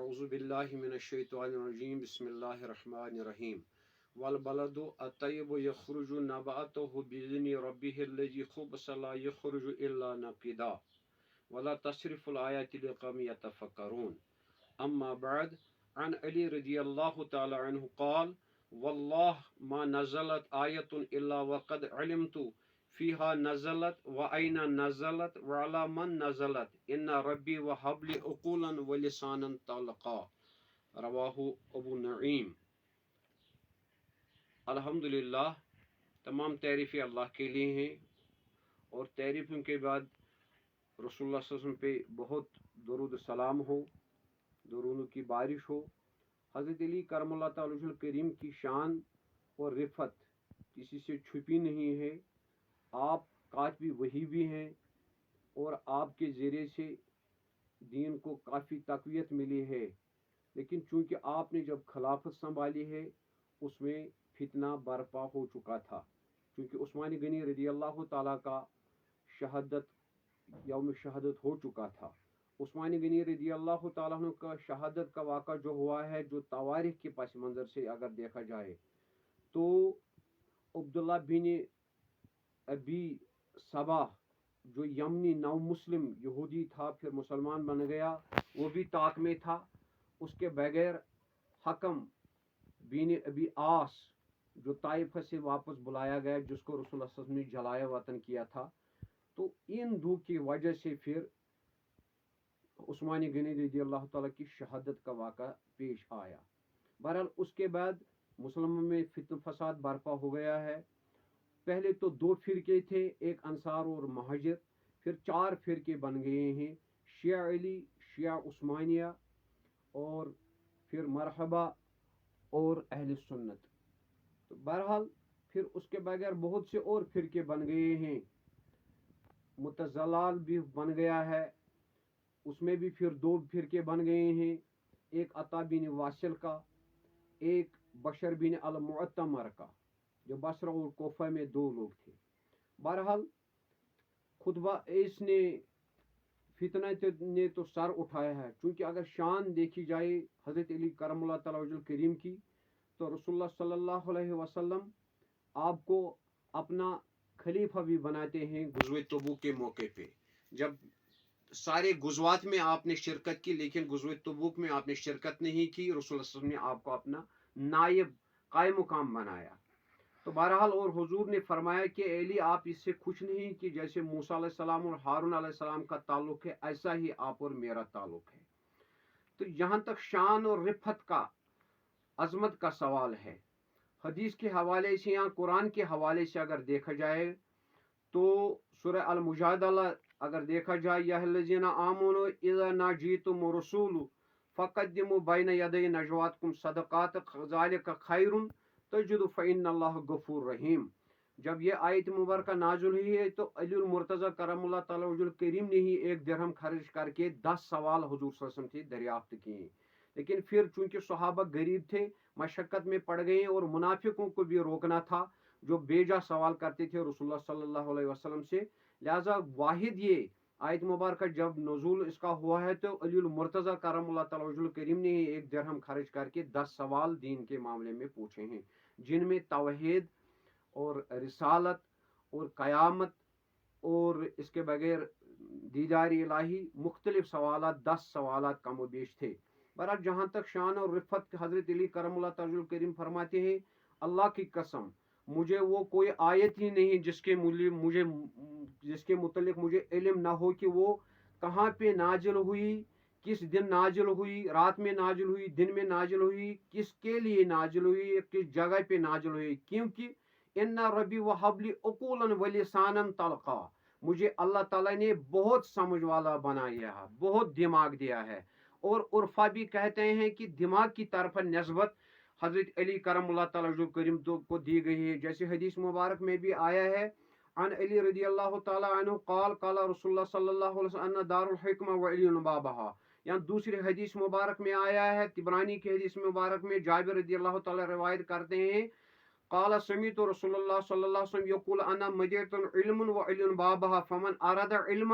اعوذ باللہ من الشیطان الرجیم بسم اللہ الرحمن الرحیم والبلد الطیب یخرج نباتہ بإذن ربہ الذی خبث لا یخرج الا نقدا ولا تصرف الآیات لقوم یتفکرون اما بعد عن علی رضی اللہ تعالی عنہ قال واللہ ما نزلت آیت الا وقد علمت فیہا نزلت وأین نزلت وعلی من نزلت ان ربی وہب لی عقولا ولسانا طلقا رواہ ابو نعیم۔ الحمدللہ، تمام تعریفیں اللہ کے لیے ہیں، اور تعریفوں کے بعد رسول اللہ صلی اللہ علیہ وسلم پہ بہت درود و سلام ہو، درودوں کی بارش ہو۔ حضرت علی کرم اللہ تعالی وجہ الکریم کی شان اور رفت کسی سے چھپی نہیں ہے۔ آپ کاتب وحی بھی ہیں، اور آپ کے ذریعے سے دین کو کافی تقویت ملی ہے، لیکن چونکہ آپ نے جب خلافت سنبھالی ہے اس میں فتنہ برپا ہو چکا تھا، چونکہ عثمان غنی رضی اللہ تعالیٰ کا یوم شہادت ہو چکا تھا۔ عثمان غنی رضی اللہ تعالیٰ عنہ کا شہادت کا واقعہ جو ہوا ہے، جو تواریخ کے پس منظر سے اگر دیکھا جائے تو عبداللہ بن ابی صبا جو یمنی نو مسلم یہودی تھا، پھر مسلمان بن گیا، وہ بھی طاق میں تھا۔ اس کے بغیر حکم بن ابی عاص جو طائفہ سے واپس بلایا گیا، جس کو رسول اللہ صلی اللہ علیہ وسلم نے جلائے وطن کیا تھا، تو ان دو کی وجہ سے پھر عثمان غنی رضی اللہ تعالیٰ کی شہادت کا واقعہ پیش آیا۔ بہرحال اس کے بعد مسلموں میں فتن فساد برپا ہو گیا ہے۔ پہلے تو 2 فرقے تھے، ایک انصار اور مہاجر، پھر 4 فرقے بن گئے ہیں، شیعہ علی، شیعہ عثمانیہ، اور پھر مرحبہ اور اہل سنت۔ تو بہرحال پھر اس کے بغیر بہت سے اور فرقے بن گئے ہیں، متزلال بھی بن گیا ہے، اس میں بھی پھر 2 فرقے بن گئے ہیں، ایک عطا بن واصل کا، ایک بشر بن المعتمر کا، جو بصرہ اور کوفہ میں 2 لوگ تھے۔ بہرحال خطبہ اس نے فتنہ نے تو سر اٹھایا ہے، چونکہ اگر شان دیکھی جائے حضرت علی کرم اللہ تعالی وجہ الکریم کی، تو رسول اللہ صلی اللہ علیہ وسلم آپ کو اپنا خلیفہ بھی بناتے ہیں غزوہ تبوک کے موقع پہ۔ جب سارے غزوات میں آپ نے شرکت کی، لیکن غزوہ تبوک میں آپ نے شرکت نہیں کی، رسول اللہ صلی اللہ علیہ وسلم نے آپ کو اپنا نائب قائم مقام بنایا۔ تو بہرحال اور حضور نے فرمایا کہ علی آپ اس سے خوش نہیں کہ جیسے موسیٰ علیہ السلام اور ہارون علیہ السلام کا تعلق ہے، ایسا ہی آپ اور میرا تعلق ہے۔ تو یہاں تک شان اور رفت کا، عظمت کا سوال ہے۔ حدیث کے حوالے سے یا قرآن کے حوالے سے اگر دیکھا جائے تو سورہ المجادلہ اگر دیکھا جائے، یا الذین آمنوا اذا ناجیتم الرسول فقدموا بین یدی نجواتکم صدقات ذالک خیر تجد فإن اللہ غفور رحیم۔ جب یہ آیت مبارکہ نازل ہوئی ہے تو علی المرتضیٰ کرم اللہ تعالی وجہ الکریم نے ہی 1 درہم خرچ کر کے 10 سوال حضور صلی اللہ علیہ وسلم سے دریافت کیے، لیکن پھر چونکہ صحابہ غریب تھے، مشقت میں پڑ گئے، اور منافقوں کو بھی روکنا تھا جو بیجا سوال کرتے تھے رسول اللہ صلی اللہ علیہ وسلم سے، لہٰذا واحد یہ آیت مبارکہ جب نزول اس کا ہوا ہے تو علی المرتضیٰ کرم اللہ تعالی وجہ الکریم نے 1 درہم خرچ کر کے 10 سوال دین کے معاملے میں پوچھے ہیں، جن میں توحید اور رسالت اور قیامت اور اس کے بغیر دیدار الہی، مختلف سوالات، 10 سوالات کم و بیش تھے۔ بہرحال جہاں تک شان اور رفت، حضرت علی کرم اللہ تعالی الکریم فرماتے ہیں اللہ کی قسم مجھے وہ کوئی آیت ہی نہیں جس کے متعلق مجھے علم نہ ہو کہ وہ کہاں پہ نازل ہوئی، کس دن نازل ہوئی، رات میں نازل ہوئی، دن میں نازل ہوئی، کس کے لیے نازل ہوئی، کس جگہ پہ نازل ہوئی، کیونکہ ان ربی وہب لی عقولا ولسانا طلقا، مجھے اللہ تعالیٰ نے بہت سمجھ والا بنایا ہے، بہت دماغ دیا ہے، اور عرفا بھی کہتے ہیں کہ دماغ کی طرف نسبت حضرت علی کرم اللہ تعالیٰ وجہ الکریم کو دی گئی ہے، جیسے حدیث مبارک میں بھی آیا ہے عن علی رضی اللہ تعالیٰ عنہ قال قال رسول اللہ صلی اللہ علیہ وسلم ان دار الحکمہ وعلی بابہا، یا دوسری حدیث مبارک میں آیا ہے، طبرانی کی حدیث مبارک میں جابر رضی اللہ تعالیٰ روایت کرتے ہیں قال سمعت رسول اللہ صلی اللہ علیہ وسلم یقول انا مدیت علم وعلی بابہا فمن اراد علم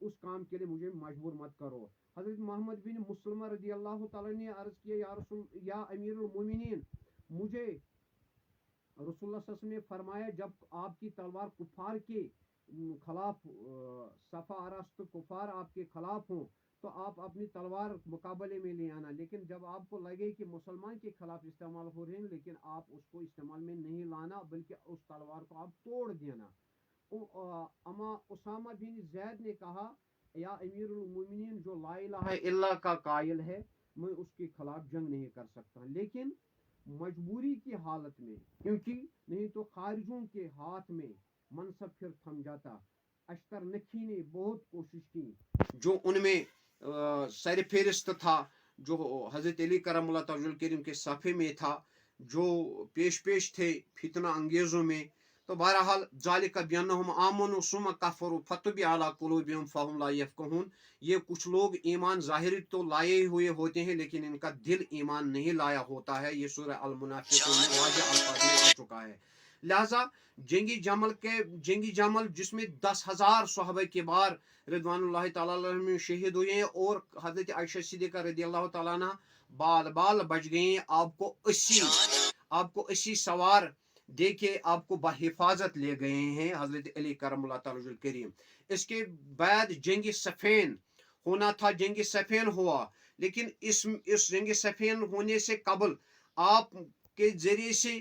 اس کام کے لیے مجھے مجبور مت کرو. حضرت محمد بن مسلمہ رضی اللہ تعالیٰ نے عرض کیا یا امیر المومنین, مجھے رسول اللہ صلی اللہ علیہ وسلم نے فرمایا جب آپ کی تلوار کفار کے خلاف صفا آراست کفار آپ کے خلاف ہوں تو آپ اپنی تلوار مقابلے میں لے آنا, لیکن جب آپ کو لگے کہ مسلمان کے خلاف استعمال ہو رہے ہیں لیکن آپ اس کو استعمال میں نہیں لانا بلکہ اس تلوار کو آپ توڑ دینا. اما اسامہ بن زید نے کہا یا امیر المومنین, جو لا الہ الا اللہ کا قائل ہے میں اس کے خلاف جنگ نہیں کر سکتا, لیکن مجبوری کی حالت میں, کیونکہ نہیں تو خارجوں کے ہاتھ میں منصب پھر تھم جاتا. اشتر نکھی نے بہت کوشش کی, جو ان میں سر فہرست تھا, جو حضرت علی کرم اللہ تعالی کریم کے صفحے میں تھا, جو پیش تھے فتنہ انگیزوں میں. تو بہرحال ذالک بانہم آمنوا ثم کفروا فتطبع علی قلوبہم فہم لا یفقہون, یہ کچھ لوگ ایمان ظاہری تو لائے ہوئے ہوتے ہیں لیکن ان کا دل ایمان نہیں لایا ہوتا ہے. یہ سورہ المنافقون میں واضح الفاظ میں آ چکا ہے. لہذا جنگی جمل جس میں 10,000 صحابہ کے بار رضوان اللہ تعالیٰ عنہ شہید ہوئے ہیں اور حضرت عائشہ صدیقہ رضی اللہ تعالیٰ عنہ بال بچ گئے ہیں. آپ کو 80 سوار دے کے آپ کو بحفاظت لے گئے ہیں حضرت علی کرم اللہ تعالیٰ کریم. اس کے بعد جنگ صفین ہونا تھا, جنگ صفین ہوا, لیکن اس جنگ صفین ہونے سے قبل آپ کے ذریعے سے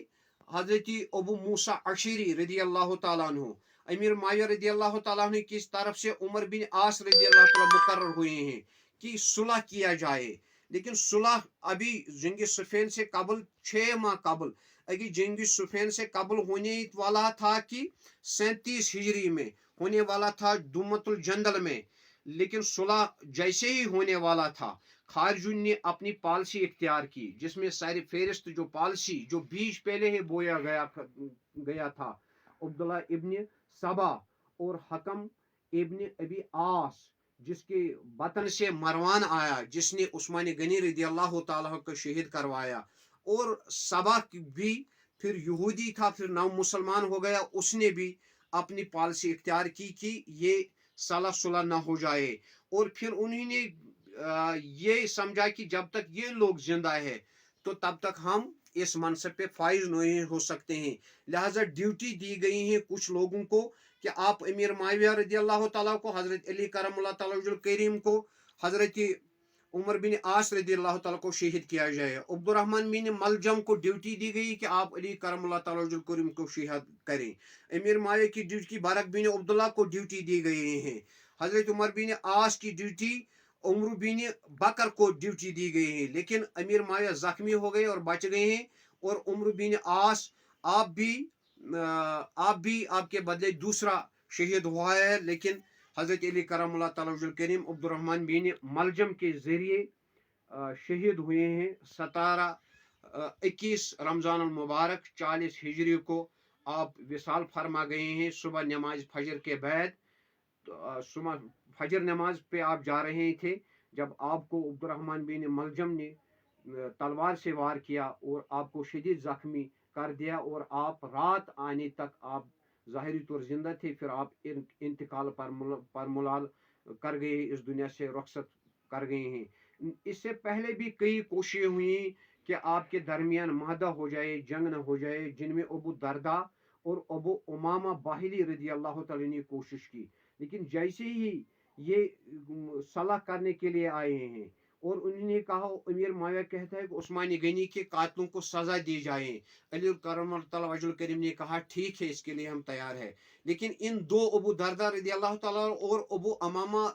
حضرت ابو موسیٰ اشعری رضی اللہ تعالیٰ عنہ, امیر معاویہ رضی اللہ تعالیٰ عنہ کی طرف سے عمر بن عاص رضی اللہ تعالیٰ مقرر ہوئے ہیں کہ صلح کیا جائے. لیکن صلح ابھی جنگ صفین سے قبل 6 ماہ قبل, ابھی جنگ صفین سے قبل ہونے والا تھا کہ 37 ہجری میں ہونے والا تھا دومت الجندل میں, لیکن صلح جیسے ہی ہونے والا تھا خارجوں نے اپنی پالسی اختیار کی, جس میں ساری فہرست جو پالسی جو بیج پہلے ہی بویا گیا تھا, عبداللہ ابن سبا اور حکم ابن ابی عاص, جس کے بطن سے مروان آیا جس نے عثمان غنی رضی اللہ تعالیٰ کو شہید کروایا, اور سبا بھی پھر یہودی تھا پھر نو مسلمان ہو گیا, اس نے بھی اپنی پالسی اختیار کی کہ یہ صلح نہ ہو جائے. اور پھر انہوں نے یہ سمجھا کہ جب تک یہ لوگ زندہ ہے تو تب تک ہم اس منصب پہ فائز نہیں ہو سکتے ہیں. لہذا ڈیوٹی دی گئی ہے کچھ لوگوں کو کہ آپ امیر معاویہ رضی اللہ تعالیٰ کو, حضرت علی کرم اللہ تعالیٰ کریم کو, حضرت عمر بن عاص رضی اللہ تعالیٰ کو شہید کیا جائے. عبد الرحمن بن ملجم کو ڈیوٹی دی گئی کہ آپ علی کرم اللہ تعالیٰ کریم کو شہید کریں. امیر معاویہ کی ڈیوٹی برق بن عبداللہ کو ڈیوٹی دی گئی ہے. حضرت عمر بن عاص کی ڈیوٹی عمر بن بکر کو ڈیوٹی دی گئی ہے, لیکن امیر معاویہ زخمی ہو گئے اور بچ گئے ہیں, اور عمر بن عاص آپ بھی آپ کے بدلے دوسرا شہید ہوا ہے, لیکن حضرت علی کرم اللہ تعالیٰ کریم عبد الرحمن بن ملجم کے ذریعے شہید ہوئے ہیں 21 رمضان المبارک 40 ہجری کو آپ وصال فرما گئے ہیں. صبح نماز فجر کے بعد صبح فجر نماز پہ آپ جا رہے تھے جب آپ کو عبد الرحمن بن ملجم نے تلوار سے وار کیا اور آپ کو شدید زخمی کر دیا, اور آپ رات آنے تک آپ ظاہری طور زندہ تھے, پھر آپ انتقال پر ملال کر گئے, اس دنیا سے رخصت کر گئے ہیں. اس سے پہلے بھی کئی کوششیں ہوئیں کہ آپ کے درمیان معاہدہ ہو جائے, جنگ نہ ہو جائے, جن میں ابو دردہ اور ابو امامہ باہلی رضی اللہ تعالیٰ نے کوشش کی, لیکن جیسے ہی یہ صلح کرنے کے لیے آئے ہیں اور انہوں نے کہا, امیر معاویہ کہتا ہے کہ عثمان غنی کے قاتلوں کو سزا دی جائے. علی کرم اللہ وجل کریم نے کہا ٹھیک ہے اس کے لیے ہم تیار ہیں, لیکن ان دو ابو دردہ رضی اللہ تعالیٰ اور ابو امامہ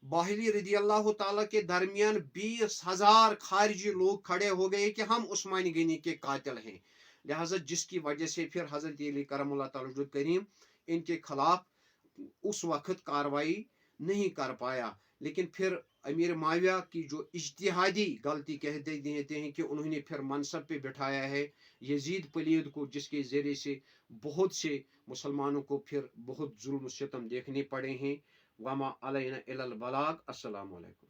باہلی رضی اللہ تعالیٰ کے درمیان 20,000 خارجی لوگ کھڑے ہو گئے کہ ہم عثمان غنی کے قاتل ہیں. لہذا جس کی وجہ سے پھر حضرت علی کرم اللہ تعالیٰ کریم ان کے خلاف اس وقت کاروائی نہیں کر پایا. لیکن پھر امیر معاویہ کی جو اجتہادی غلطی کہتے ہیں کہ انہوں نے پھر منصب پہ بٹھایا ہے یزید پلید کو, جس کے ذریعے سے بہت سے مسلمانوں کو پھر بہت ظلم و ستم دیکھنے پڑے ہیں. وما علینا الا البلاغ. السلام علیکم.